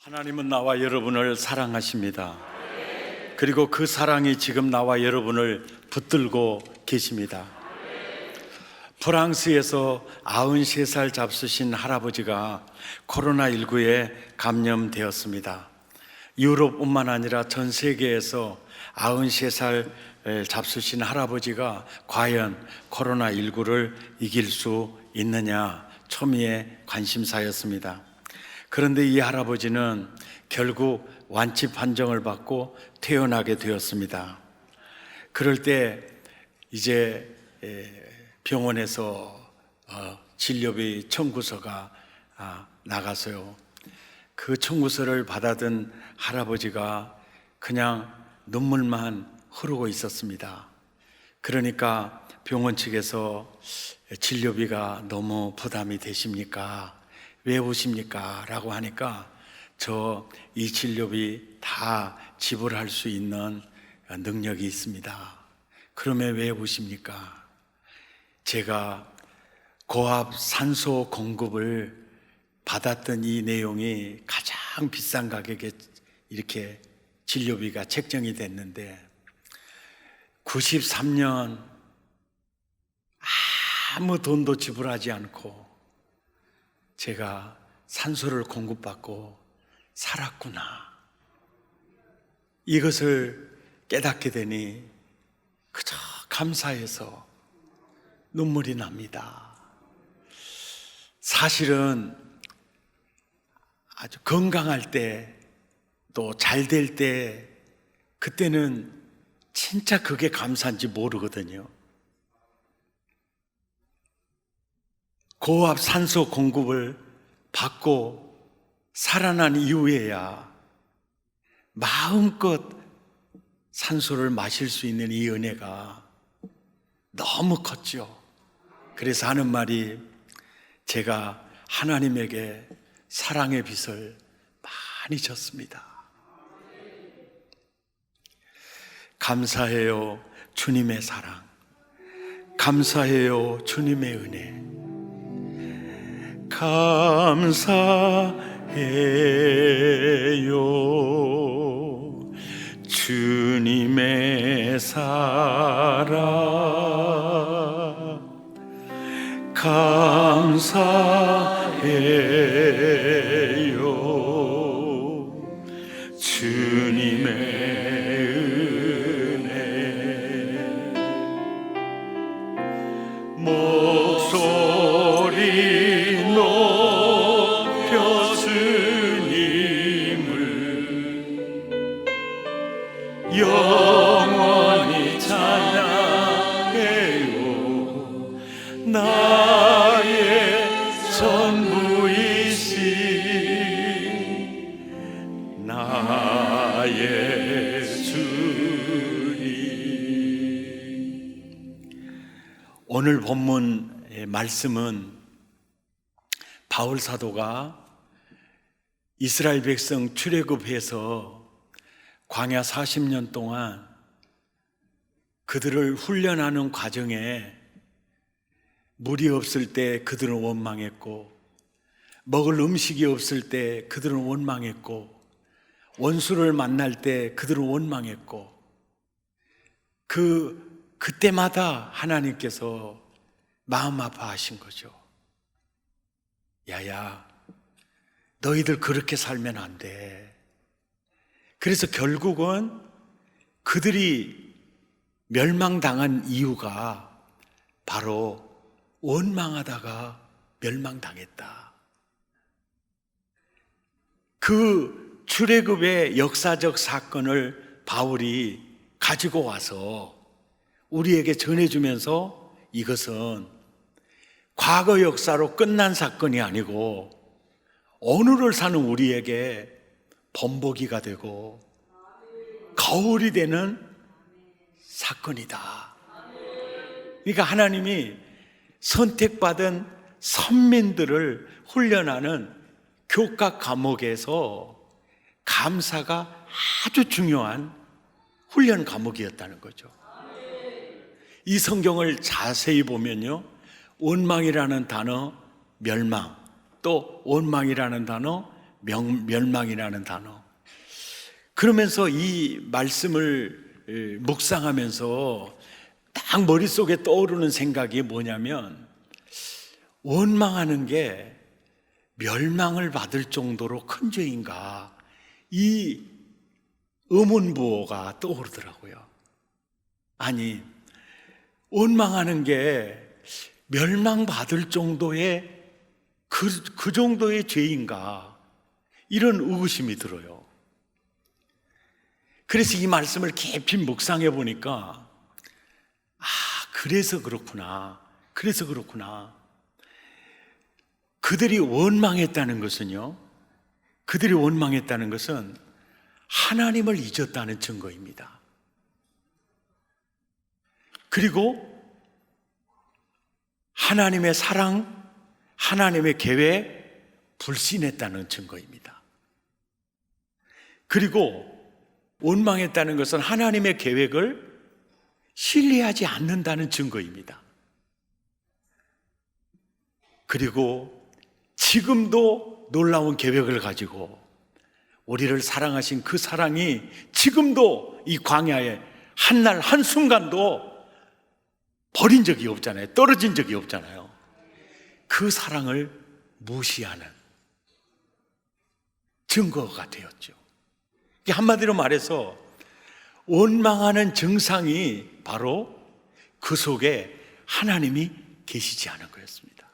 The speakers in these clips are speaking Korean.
하나님은 나와 여러분을 사랑하십니다. 그리고 그 사랑이 지금 나와 여러분을 붙들고 계십니다. 프랑스에서 93살 잡수신 할아버지가 코로나19에 감염되었습니다. 유럽뿐만 아니라 전 세계에서 93살 잡수신 할아버지가 과연 코로나19를 이길 수 있느냐 초미의 관심사였습니다. 그런데 이 할아버지는 결국 완치 판정을 받고 퇴원하게 되었습니다. 그럴 때 이제 병원에서 진료비 청구서가 나가서요. 그 청구서를 받아든 할아버지가 그냥 눈물만 흐르고 있었습니다. 그러니까 병원 측에서 진료비가 너무 부담이 되십니까? 왜 오십니까? 라고 하니까 저 이 진료비 다 지불할 수 있는 능력이 있습니다. 그러면 왜 오십니까? 제가 고압 산소 공급을 받았던 이 내용이 가장 비싼 가격에 이렇게 진료비가 책정이 됐는데 93년 아무 돈도 지불하지 않고 제가 산소를 공급받고 살았구나. 이것을 깨닫게 되니 그저 감사해서 눈물이 납니다. 사실은 아주 건강할 때 또 잘 될 때 그때는 진짜 그게 감사한지 모르거든요. 고압 산소 공급을 받고 살아난 이후에야 마음껏 산소를 마실 수 있는 이 은혜가 너무 컸죠. 그래서 하는 말이 제가 하나님에게 사랑의 빚을 많이 졌습니다. 감사해요, 주님의 사랑. 감사해요, 주님의 은혜. 감사해요, 주님의 사랑. 감사해요, 주님의 목소리 높여 주님을 영원히 찬양해요. 나의 전부이신 나의 주님. 오늘 본문의 말씀은 바울 사도가 이스라엘 백성 출애굽해서 광야 40년 동안 그들을 훈련하는 과정에 물이 없을 때 그들은 원망했고 먹을 음식이 없을 때 그들은 원망했고 원수를 만날 때 그들은 원망했고 그때마다 하나님께서 마음 아파하신 거죠. 야야, 너희들 그렇게 살면 안 돼. 그래서 결국은 그들이 멸망당한 이유가 바로 원망하다가 멸망당했다. 그 출애굽의 역사적 사건을 바울이 가지고 와서 우리에게 전해주면서 이것은 과거 역사로 끝난 사건이 아니고 오늘을 사는 우리에게 본보기가 되고 거울이 되는 사건이다. 그러니까 하나님이 선택받은 선민들을 훈련하는 교과 과목에서 감사가 아주 중요한 훈련 과목이었다는 거죠. 이 성경을 자세히 보면요, 원망이라는 단어 멸망, 또 원망이라는 단어 멸망이라는 단어. 그러면서 이 말씀을 묵상하면서 딱 머릿속에 떠오르는 생각이 뭐냐면, 원망하는 게 멸망을 받을 정도로 큰 죄인가, 이 의문부호가 떠오르더라고요. 아니, 원망하는 게 멸망받을 정도의 그 정도의 죄인가, 이런 의구심이 들어요. 그래서 이 말씀을 깊이 묵상해 보니까, 그래서 그렇구나. 그들이 원망했다는 것은 하나님을 잊었다는 증거입니다. 그리고 하나님의 사랑, 하나님의 계획 불신했다는 증거입니다. 그리고 원망했다는 것은 하나님의 계획을 신뢰하지 않는다는 증거입니다. 그리고 지금도 놀라운 계획을 가지고 우리를 사랑하신 그 사랑이 지금도 이 광야에 한날 한순간도 버린 적이 없잖아요. 떨어진 적이 없잖아요. 그 사랑을 무시하는 증거가 되었죠. 한마디로 말해서 원망하는 증상이 바로 그 속에 하나님이 계시지 않은 거였습니다.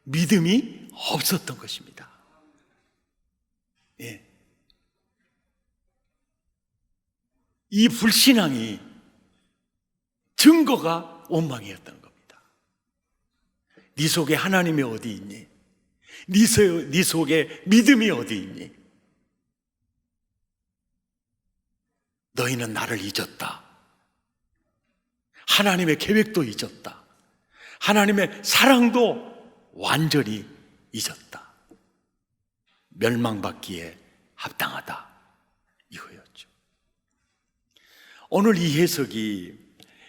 믿음이 없었던 것입니다. 예. 이 불신앙이 증거가 원망이었던 겁니다. 네 속에 하나님이 어디 있니? 네 속에 믿음이 어디 있니? 너희는 나를 잊었다. 하나님의 계획도 잊었다. 하나님의 사랑도 완전히 잊었다. 멸망받기에 합당하다, 이거였죠. 오늘 이 해석이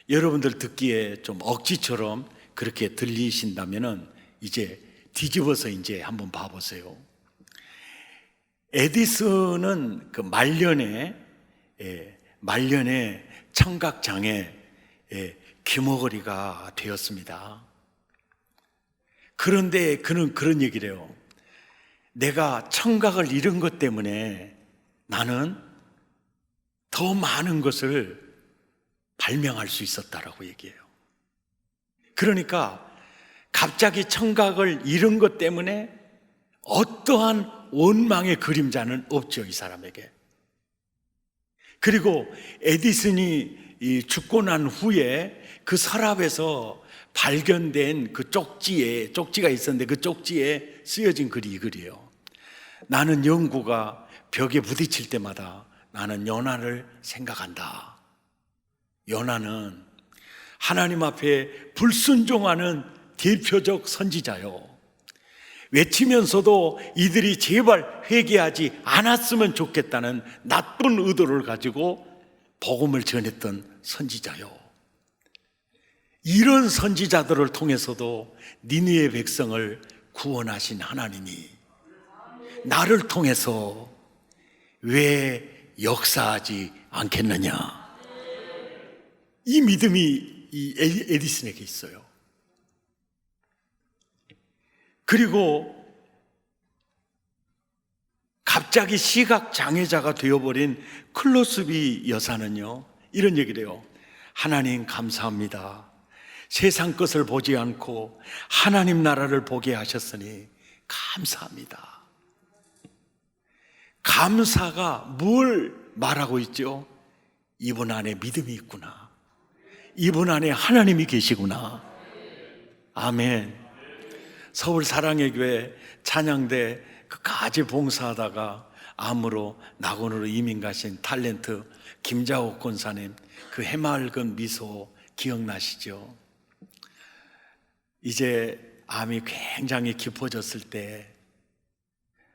여러분들 듣기에 좀 억지처럼 그렇게 들리신다면은 이제 뒤집어서 이제 한번 봐보세요. 에디슨은 그 말년에 청각장애 귀머거리가 되었습니다. 그런데 그는 그런 얘기를 해요. 내가 청각을 잃은 것 때문에 나는 더 많은 것을 발명할 수 있었다라고 얘기해요. 그러니까 갑자기 청각을 잃은 것 때문에 어떠한 원망의 그림자는 없죠, 이 사람에게. 그리고 에디슨이 죽고 난 후에 그 서랍에서 발견된 그 쪽지가 있었는데 그 쪽지에 쓰여진 글이 이 글이에요. 나는 영구가 벽에 부딪힐 때마다 나는 요나를 생각한다. 요나는 하나님 앞에 불순종하는 대표적 선지자요. 외치면서도 이들이 제발 회개하지 않았으면 좋겠다는 나쁜 의도를 가지고 복음을 전했던 선지자요. 이런 선지자들을 통해서도 니느웨 백성을 구원하신 하나님이 나를 통해서 왜 역사하지 않겠느냐, 이 믿음이 이 에디슨에게 있어요. 그리고 갑자기 시각장애자가 되어버린 클로스비 여사는요, 이런 얘기를 해요. 하나님 감사합니다. 세상 것을 보지 않고 하나님 나라를 보게 하셨으니 감사합니다. 감사가 뭘 말하고 있죠? 이분 안에 믿음이 있구나. 이분 안에 하나님이 계시구나. 아멘. 서울 사랑의 교회 찬양대 그까지 봉사하다가 암으로 낙원으로 이민 가신 탤런트 김자옥 권사님, 그 해맑은 미소 기억나시죠? 이제 암이 굉장히 깊어졌을 때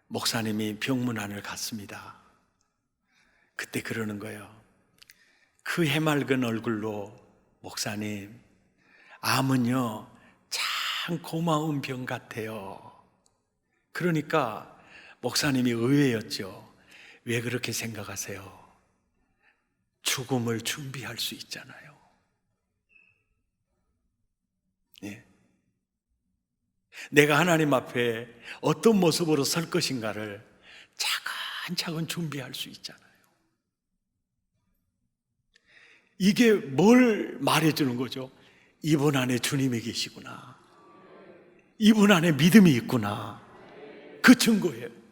목사님이 병문안을 갔습니다. 그때 그러는 거예요. 그 해맑은 얼굴로 목사님, 암은요 참 고마운 병 같아요. 그러니까 목사님이 의외였죠. 왜 그렇게 생각하세요? 죽음을 준비할 수 있잖아요. 예. 내가 하나님 앞에 어떤 모습으로 설 것인가를 차근차근 준비할 수 있잖아요. 이게 뭘 말해주는 거죠? 이분 안에 주님이 계시구나. 이분 안에 믿음이 있구나. 그 증거예요.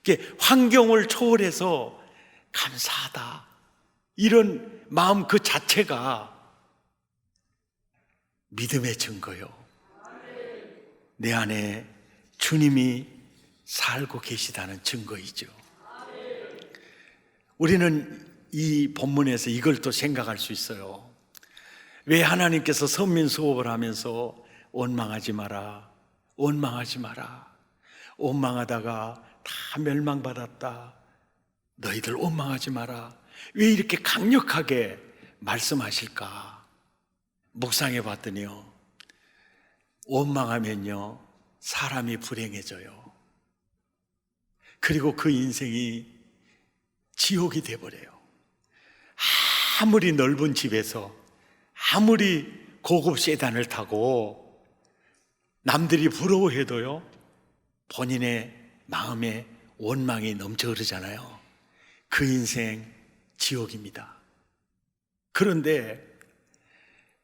이게 환경을 초월해서 감사하다, 이런 마음 그 자체가 믿음의 증거요. 내 안에 주님이 살고 계시다는 증거이죠. 우리는 이 본문에서 이걸 또 생각할 수 있어요. 왜 하나님께서 선민 수업을 하면서 원망하지 마라, 원망하지 마라, 원망하다가 다 멸망받았다, 너희들 원망하지 마라, 왜 이렇게 강력하게 말씀하실까? 묵상해 봤더니요, 원망하면요 사람이 불행해져요. 그리고 그 인생이 지옥이 돼버려요. 아무리 넓은 집에서, 아무리 고급 세단을 타고 남들이 부러워해도요, 본인의 마음에 원망이 넘쳐 흐르잖아요. 그 인생 지옥입니다. 그런데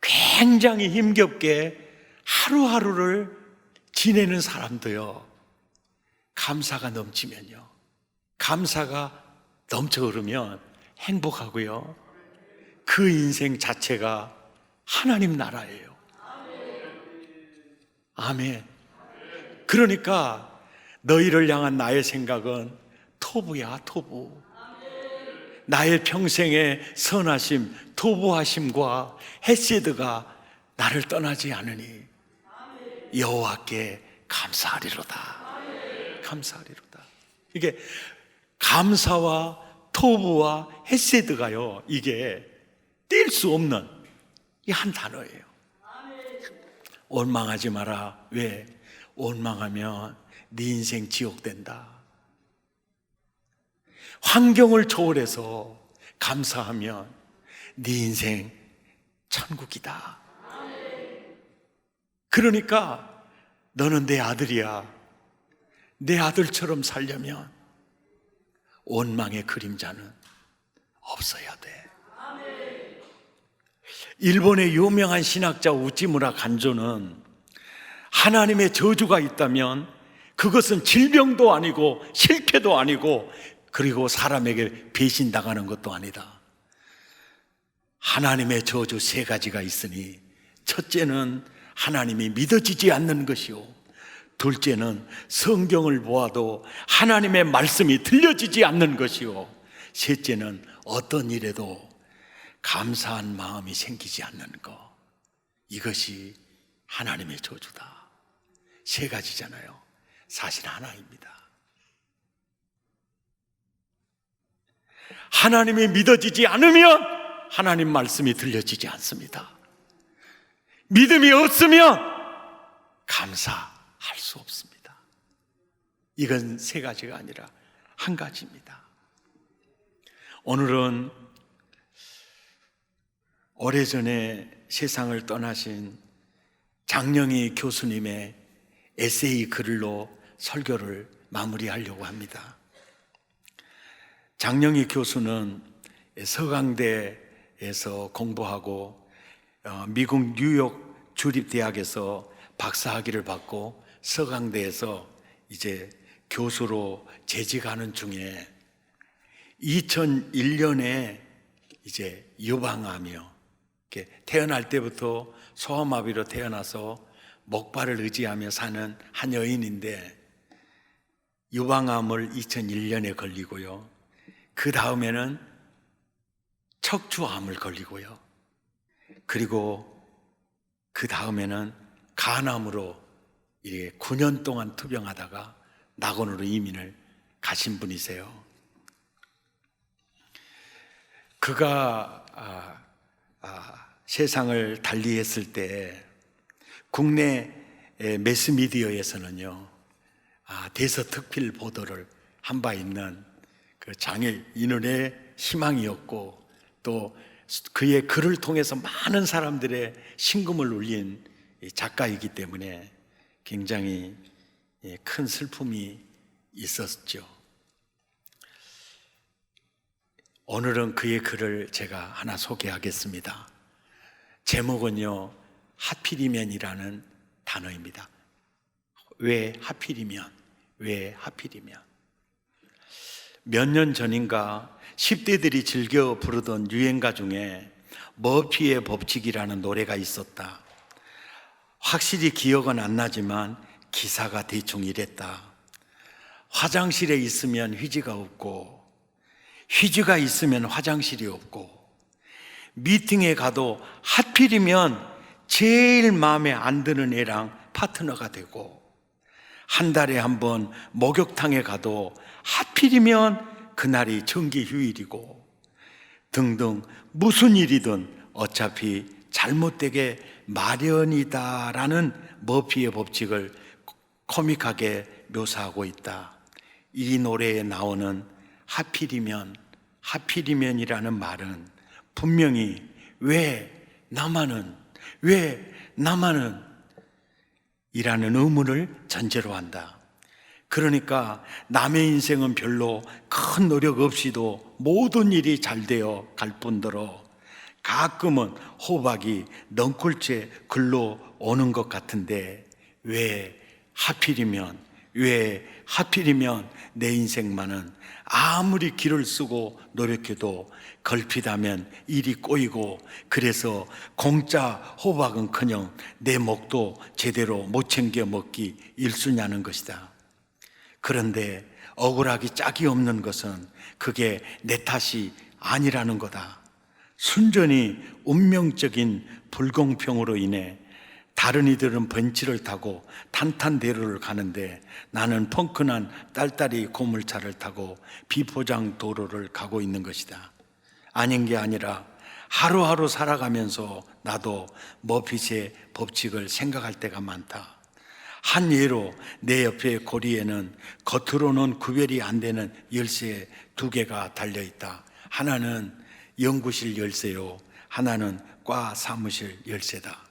굉장히 힘겹게 하루하루를 지내는 사람도요, 감사가 넘치면요, 감사가 넘쳐 흐르면 행복하고요, 그 인생 자체가 하나님 나라예요. 아멘. 그러니까 너희를 향한 나의 생각은 토부야, 토부. 나의 평생의 선하심, 토부하심과 헤세드가 나를 떠나지 않으니 여호와께 감사하리로다. 감사하리로다. 이게 감사와 토부와 헤세드가요, 이게 뗄 수 없는 이 한 단어예요. 원망하지 마라. 왜? 원망하면 네 인생 지옥 된다. 환경을 초월해서 감사하면 네 인생 천국이다. 그러니까 너는 내 아들이야. 내 아들처럼 살려면 원망의 그림자는 없어야 돼. 일본의 유명한 신학자 우찌무라 간조는 하나님의 저주가 있다면 그것은 질병도 아니고 실패도 아니고 그리고 사람에게 배신당하는 것도 아니다. 하나님의 저주 세 가지가 있으니 첫째는 하나님이 믿어지지 않는 것이요, 둘째는 성경을 보아도 하나님의 말씀이 들려지지 않는 것이요, 셋째는 어떤 일에도 감사한 마음이 생기지 않는 것. 이것이 하나님의 저주다. 세 가지잖아요. 사실 하나입니다. 하나님이 믿어지지 않으면 하나님 말씀이 들려지지 않습니다. 믿음이 없으면 감사할 수 없습니다. 이건 세 가지가 아니라 한 가지입니다. 오늘은 오래전에 세상을 떠나신 장영희 교수님의 에세이 글로 설교를 마무리하려고 합니다. 장영희 교수는 서강대에서 공부하고 미국 뉴욕 주립대학에서 박사학위를 받고 서강대에서 이제 교수로 재직하는 중에 2001년에 이제 유방암이요, 태어날 때부터 소아마비로 태어나서 목발을 의지하며 사는 한 여인인데 유방암을 2001년에 걸리고요, 그 다음에는 척추암을 걸리고요, 그리고 그 다음에는 간암으로 9년 동안 투병하다가 낙원으로 이민을 가신 분이세요. 그가 세상을 달리했을 때 국내 매스미디어에서는요, 대서특필 보도를 한 바 있는 그 장애인의 희망이었고, 또 그의 글을 통해서 많은 사람들의 심금을 울린 작가이기 때문에 굉장히 큰 슬픔이 있었죠. 오늘은 그의 글을 제가 하나 소개하겠습니다. 제목은요, 하필이면이라는 단어입니다. 왜 하필이면? 왜 하필이면? 몇 년 전인가 10대들이 즐겨 부르던 유행가 중에 머피의 법칙이라는 노래가 있었다. 확실히 기억은 안 나지만 기사가 대충 이랬다. 화장실에 있으면 휴지가 없고, 휴지가 있으면 화장실이 없고, 미팅에 가도 하필이면 제일 마음에 안 드는 애랑 파트너가 되고, 한 달에 한 번 목욕탕에 가도 하필이면 그날이 정기 휴일이고, 등등 무슨 일이든 어차피 잘못되게 마련이다라는 머피의 법칙을 코믹하게 묘사하고 있다. 이 노래에 나오는 하필이면, 하필이면이라는 말은 분명히 왜 나만은 이라는 의문을 전제로 한다. 그러니까 남의 인생은 별로 큰 노력 없이도 모든 일이 잘 되어 갈 뿐더러 가끔은 호박이 넝쿨째 글로 오는 것 같은데, 왜 하필이면 내 인생만은 아무리 길을 쓰고 노력해도 걸핏하면 일이 꼬이고, 그래서 공짜 호박은커녕 내 목도 제대로 못 챙겨 먹기 일쑤냐는 것이다. 그런데 억울하기 짝이 없는 것은 그게 내 탓이 아니라는 거다. 순전히 운명적인 불공평으로 인해 다른 이들은 벤츠를 타고 탄탄대로를 가는데 나는 펑크난 딸딸이 고물차를 타고 비포장 도로를 가고 있는 것이다. 아닌 게 아니라 하루하루 살아가면서 나도 머피의 법칙을 생각할 때가 많다. 한 예로 내 옆에 고리에는 겉으로는 구별이 안 되는 열쇠 2개가 달려있다. 하나는 연구실 열쇠요, 하나는 과 사무실 열쇠다.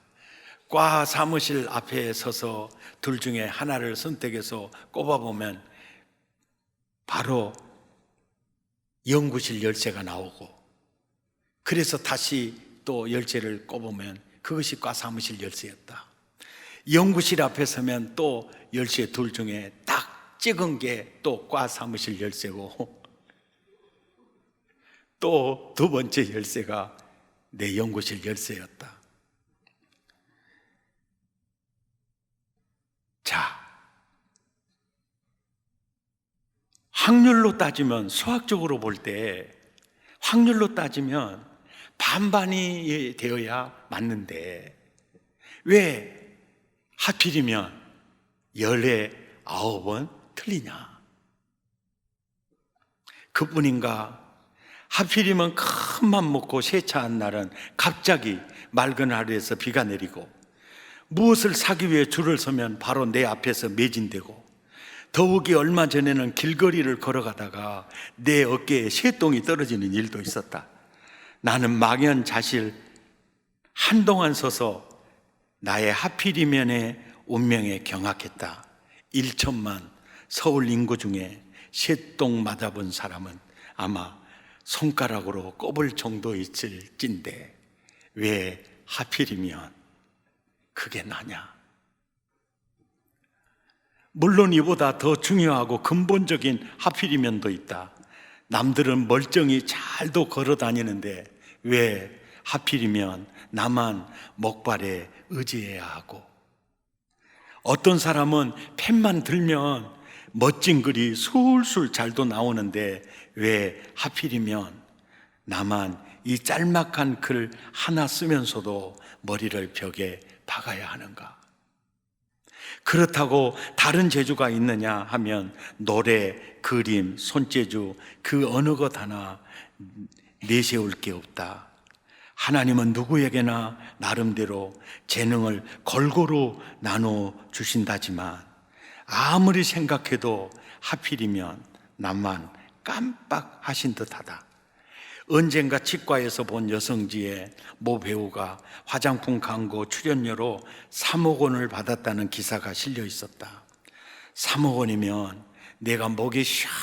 과 사무실 앞에 서서 둘 중에 하나를 선택해서 꼽아보면 바로 연구실 열쇠가 나오고, 그래서 다시 또 열쇠를 꼽으면 그것이 과 사무실 열쇠였다. 연구실 앞에 서면 또 열쇠 둘 중에 딱 찍은 게 또 과 사무실 열쇠고, 또 두 번째 열쇠가 내 연구실 열쇠였다. 자, 확률로 따지면, 수학적으로 볼 때 확률로 따지면 반반이 되어야 맞는데, 왜 하필이면 10에 9은 틀리냐? 그뿐인가? 하필이면 큰 맘 먹고 세차한 날은 갑자기 맑은 하루에서 비가 내리고, 무엇을 사기 위해 줄을 서면 바로 내 앞에서 매진되고, 더욱이 얼마 전에는 길거리를 걸어가다가 내 어깨에 새똥이 떨어지는 일도 있었다. 나는 막연자실 한동안 서서 나의 하필이면의 운명에 경악했다. 1천만 서울 인구 중에 새똥 맞아본 사람은 아마 손가락으로 꼽을 정도 있을진데, 왜 하필이면 그게 나냐? 물론 이보다 더 중요하고 근본적인 하필이면도 있다. 남들은 멀쩡히 잘도 걸어 다니는데 왜 하필이면 나만 목발에 의지해야 하고, 어떤 사람은 펜만 들면 멋진 글이 술술 잘도 나오는데 왜 하필이면 나만 이 짤막한 글 하나 쓰면서도 머리를 벽에 박아야 하는가? 그렇다고 다른 재주가 있느냐 하면 노래, 그림, 손재주 그 어느 것 하나 내세울 게 없다. 하나님은 누구에게나 나름대로 재능을 골고루 나눠 주신다지만 아무리 생각해도 하필이면 나만 깜빡하신 듯하다. 언젠가 치과에서 본 여성지에 모 배우가 화장품 광고 출연료로 3억 원을 받았다는 기사가 실려 있었다. 3억 원이면 내가 목이 쉬어라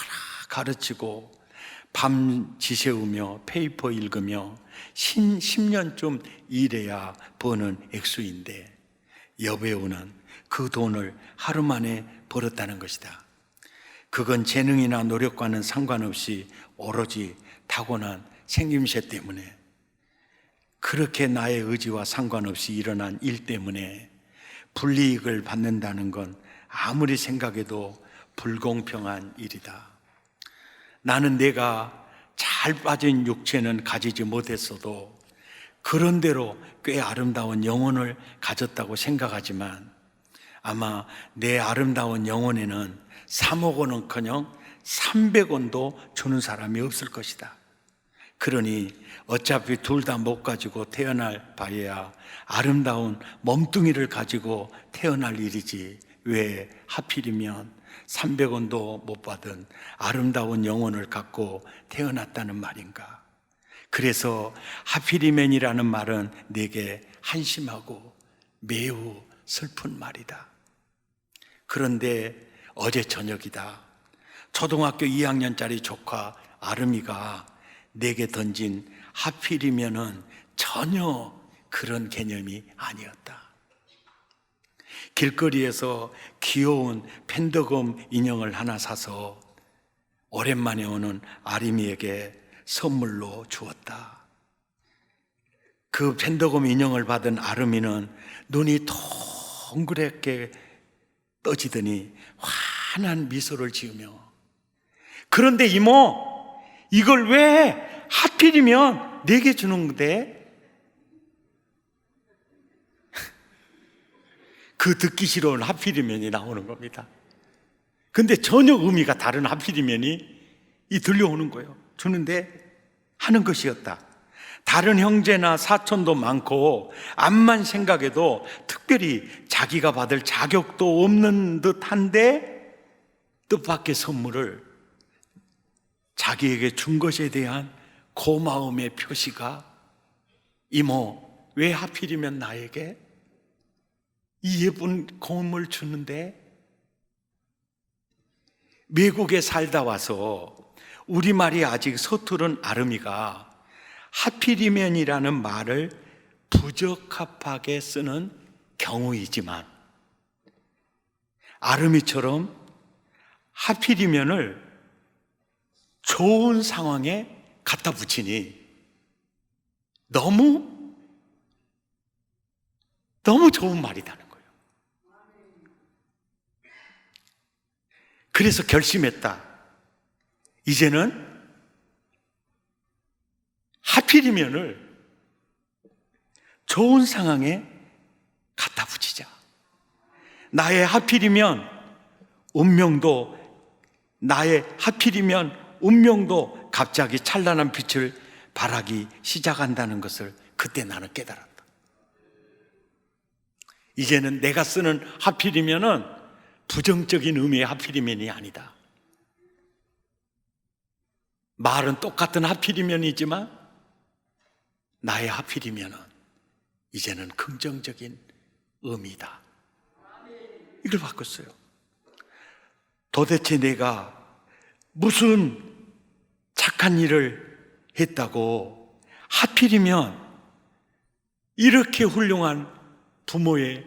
가르치고 밤 지새우며 페이퍼 읽으며 10년쯤 일해야 버는 액수인데 여배우는 그 돈을 하루 만에 벌었다는 것이다. 그건 재능이나 노력과는 상관없이 오로지 타고난 생김새 때문에, 그렇게 나의 의지와 상관없이 일어난 일 때문에 불이익을 받는다는 건 아무리 생각해도 불공평한 일이다. 나는 내가 잘 빠진 육체는 가지지 못했어도 그런대로 꽤 아름다운 영혼을 가졌다고 생각하지만 아마 내 아름다운 영혼에는 3억 원은커녕 300원도 주는 사람이 없을 것이다. 그러니 어차피 둘 다 못 가지고 태어날 바에야 아름다운 몸뚱이를 가지고 태어날 일이지 왜 하필이면 300원도 못 받은 아름다운 영혼을 갖고 태어났다는 말인가. 그래서 하필이면이라는 말은 내게 한심하고 매우 슬픈 말이다. 그런데 어제 저녁이다. 초등학교 2학년짜리 조카 아름이가 내게 던진 하필이면은 전혀 그런 개념이 아니었다. 길거리에서 귀여운 펜더금 인형을 하나 사서 오랜만에 오는 아림이에게 선물로 주었다. 그 펜더금 인형을 받은 아름이는 눈이 동그랗게 떠지더니 환한 미소를 지으며, 그런데 이모, 이걸 왜 하필이면 내게 주는 건데? 그 듣기 싫어온 하필이면이 나오는 겁니다. 근데 전혀 의미가 다른 하필이면이 들려오는 거예요. 주는데 하는 것이었다. 다른 형제나 사촌도 많고 암만 생각해도 특별히 자기가 받을 자격도 없는 듯한데 뜻밖의 선물을 자기에게 준 것에 대한 고마움의 표시가, 이모, 왜 하필이면 나에게 이 예쁜 고음을 주는데? 미국에 살다 와서 우리말이 아직 서투른 아름이가 하필이면이라는 말을 부적합하게 쓰는 경우이지만 아름이처럼 하필이면을 좋은 상황에 갖다 붙이니 너무 좋은 말이다는 거예요. 그래서 결심했다. 이제는 하필이면을 좋은 상황에 갖다 붙이자. 나의 하필이면 운명도 갑자기 찬란한 빛을 발하기 시작한다는 것을 그때 나는 깨달았다. 이제는 내가 쓰는 하필이면은 부정적인 의미의 하필이면이 아니다. 말은 똑같은 하필이면이지만 나의 하필이면은 이제는 긍정적인 의미다. 이걸 바꿨어요. 도대체 내가 무슨 착한 일을 했다고 하필이면 이렇게 훌륭한 부모의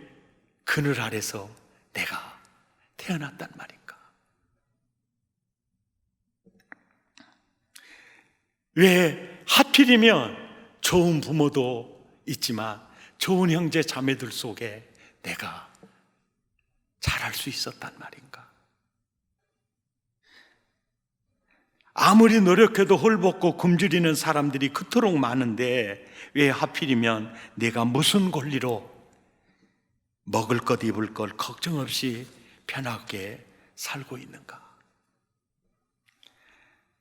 그늘 아래서 내가 태어났단 말인가? 왜 하필이면 좋은 부모도 있지만 좋은 형제 자매들 속에 내가 자랄 수 있었단 말인가? 아무리 노력해도 홀벗고 굶주리는 사람들이 그토록 많은데 왜 하필이면 내가 무슨 권리로 먹을 것 입을 것 걱정 없이 편하게 살고 있는가?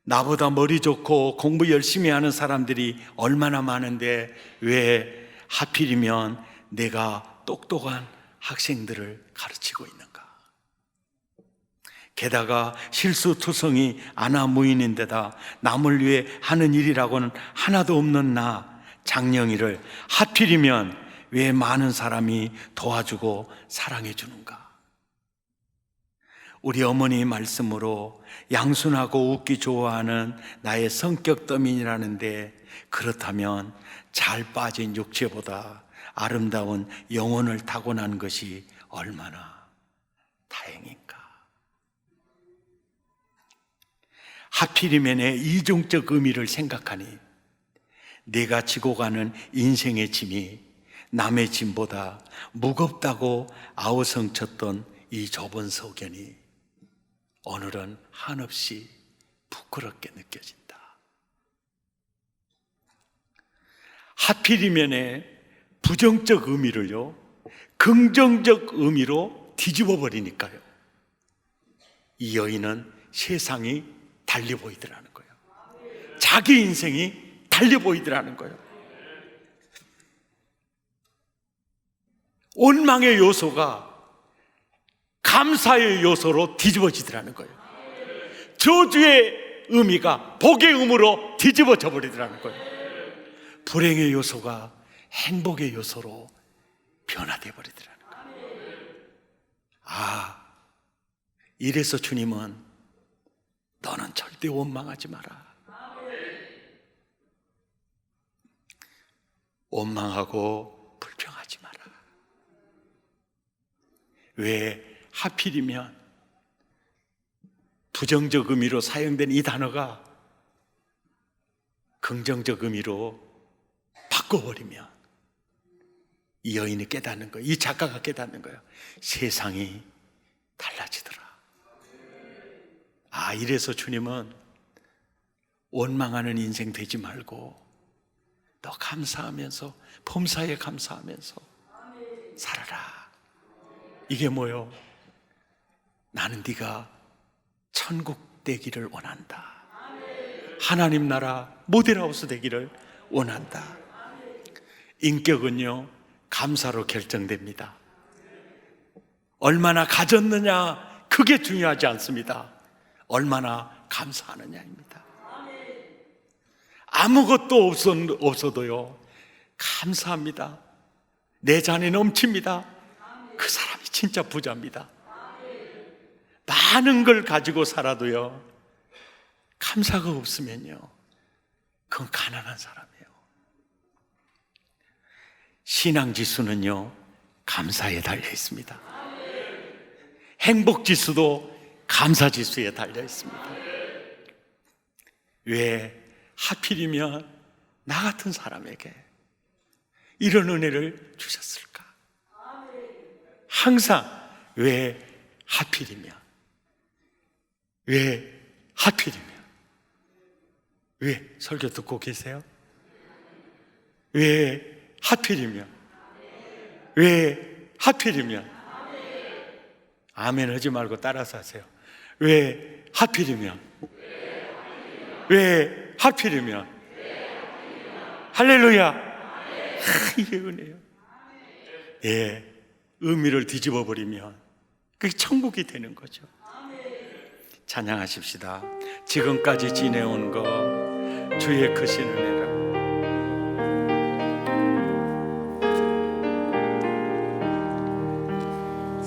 나보다 머리 좋고 공부 열심히 하는 사람들이 얼마나 많은데 왜 하필이면 내가 똑똑한 학생들을 가르치고 있는가? 게다가 실수투성이 아나무인인데다 남을 위해 하는 일이라고는 하나도 없는 나 장영이를 하필이면 왜 많은 사람이 도와주고 사랑해 주는가? 우리 어머니 말씀으로 양순하고 웃기 좋아하는 나의 성격 때문이라는데, 그렇다면 잘 빠진 육체보다 아름다운 영혼을 타고난 것이 얼마나 다행인가? 하필이면의 이중적 의미를 생각하니 내가 지고 가는 인생의 짐이 남의 짐보다 무겁다고 아우성쳤던 이 좁은 소견이 오늘은 한없이 부끄럽게 느껴진다. 하필이면의 부정적 의미를요, 긍정적 의미로 뒤집어 버리니까요, 이 여인은 세상이 달리 보이더라는 거예요. 자기 인생이 달리 보이더라는 거예요. 원망의 요소가 감사의 요소로 뒤집어지더라는 거예요. 저주의 의미가 복의 의미로 뒤집어져 버리더라는 거예요. 불행의 요소가 행복의 요소로 변화돼 버리더라는 거예요. 아, 이래서 주님은 너는 절대 원망하지 마라. 원망하고 불평하지 마라. 왜 하필이면 부정적 의미로 사용된 이 단어가 긍정적 의미로 바꿔버리면 이 여인이 깨닫는 거예요. 이 작가가 깨닫는 거예요. 세상이 달라지더라. 아, 이래서 주님은 원망하는 인생 되지 말고 너 감사하면서, 범사에 감사하면서 살아라. 이게 뭐요? 나는 네가 천국 되기를 원한다. 하나님 나라 모델하우스 되기를 원한다. 인격은요, 감사로 결정됩니다. 얼마나 가졌느냐, 그게 중요하지 않습니다. 얼마나 감사하느냐입니다. 아무것도 없어도요, 감사합니다. 내 잔이 넘칩니다. 그 사람이 진짜 부자입니다. 많은 걸 가지고 살아도요, 감사가 없으면요, 그건 가난한 사람이에요. 신앙 지수는요, 감사에 달려 있습니다. 행복 지수도 감사 지수에 달려 있습니다. 왜 하필이면 나 같은 사람에게 이런 은혜를 주셨을까? 항상 왜 하필이면, 왜 하필이면, 왜 설교 듣고 계세요? 왜 하필이면, 왜 하필이면, 아멘 하지 말고 따라서 하세요. 왜 하필이면, 왜 하필이면, 할렐루야. 이게 은혜예요. 예, 의미를 뒤집어 버리면 그게 천국이 되는 거죠. 찬양하십시다. 지금까지 지내온 거 주의 크신 은혜라.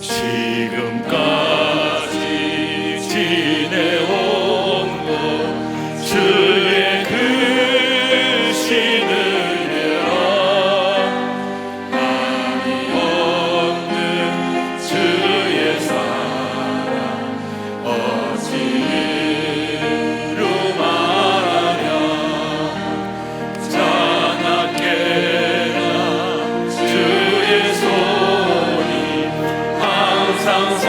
지금까지 지내온 것 주의 크신 은혜라. 한이 없는 주의 사랑 어찌로 말하랴. 자나깨나 주의 손이 항상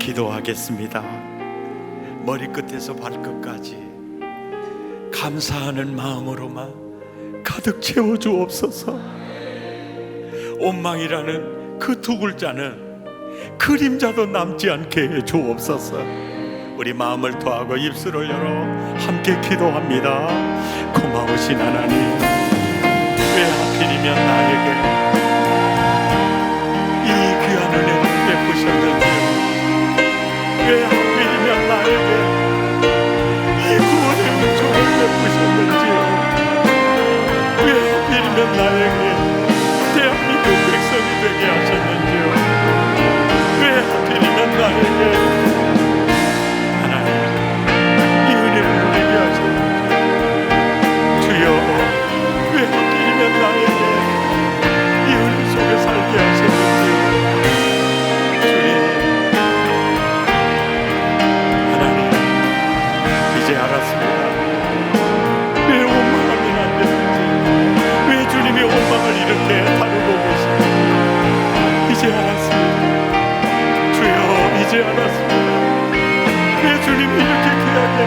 기도하겠습니다. 머리끝에서 발끝까지 감사하는 마음으로만 가득 채워 주옵소서. 원망이라는 그 두 글자는 그림자도 남지 않게 해 주옵소서. 우리 마음을 토하고 입술을 열어 함께 기도합니다. 고마우신 하나님, 왜 하필이면 나에게 이 귀한 은혜를 베푸셨는지, 왜 하필이면 나에게 이 구원의 은총을 베푸셨는지요. 왜 하필이면 나에게 대한민국 백성이 되게 하셨는지요. 왜 하필이면 나에게 이렇게 다루고 계시니 이제 알았습니다. 주여, 이제 알았습니다. 왜 주님이 이렇게 귀하게